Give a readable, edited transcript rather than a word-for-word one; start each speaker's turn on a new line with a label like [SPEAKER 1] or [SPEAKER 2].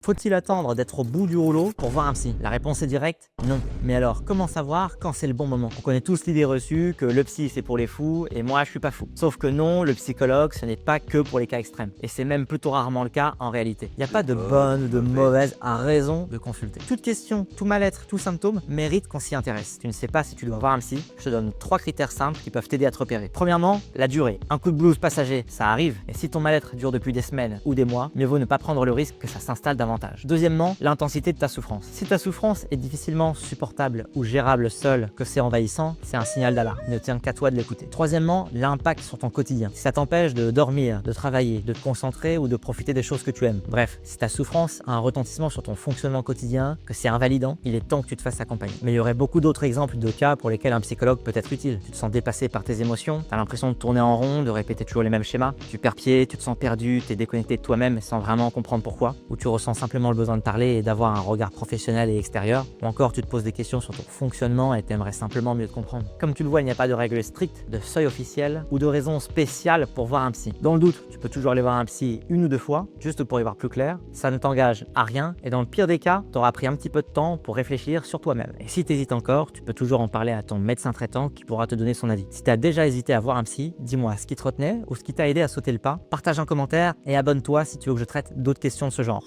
[SPEAKER 1] Faut-il attendre d'être au bout du rouleau pour voir un psy? La réponse est directe, non. Mais alors, comment savoir quand c'est le bon moment? On connaît tous l'idée reçue que le psy c'est pour les fous et moi je suis pas fou. Sauf que non, le psychologue ce n'est pas que pour les cas extrêmes. Et c'est même plutôt rarement le cas en réalité. Il n'y a pas de bonne ou de mauvaise raison de consulter. Toute question, tout mal-être, tout symptôme mérite qu'on s'y intéresse. Tu ne sais pas si tu dois voir un psy? Je te donne 3 critères simples qui peuvent t'aider à te repérer. Premièrement, la durée. Un coup de blues passager, ça arrive. Et si ton mal-être dure depuis des semaines ou des mois, mieux vaut ne pas prendre le risque que ça s'installe davantage. Deuxièmement, l'intensité de ta souffrance. Si ta souffrance est difficilement supportable ou gérable seule, que c'est envahissant, c'est un signal d'alarme. Il ne tient qu'à toi de l'écouter. Troisièmement, l'impact sur ton quotidien. Si ça t'empêche de dormir, de travailler, de te concentrer ou de profiter des choses que tu aimes. Bref, si ta souffrance a un retentissement sur ton fonctionnement quotidien, que c'est invalidant, il est temps que tu te fasses accompagner. Mais il y aurait beaucoup d'autres exemples de cas pour lesquels un psychologue peut être utile. Tu te sens dépassé par tes émotions, tu as l'impression de tourner en rond, de répéter toujours les mêmes schémas, tu perds pied, tu te sens perdu, tu es déconnecté de toi-même sans vraiment comprendre pourquoi, ou tu ressens simplement le besoin de parler et d'avoir un regard professionnel et extérieur, ou encore tu te poses des questions sur ton fonctionnement et t'aimerais simplement mieux te comprendre. Comme tu le vois, il n'y a pas de règle stricte, de seuil officiel ou de raison spéciale pour voir un psy. Dans le doute, tu peux toujours aller voir un psy 1 ou 2 fois, juste pour y voir plus clair. Ça ne t'engage à rien et dans le pire des cas, tu auras pris un petit peu de temps pour réfléchir sur toi-même. Et si tu hésites encore, tu peux toujours en parler à ton médecin traitant qui pourra te donner son avis. Si tu as déjà hésité à voir un psy, dis-moi ce qui te retenait ou ce qui t'a aidé à sauter le pas. Partage un commentaire et abonne-toi si tu veux que je traite d'autres questions de ce genre.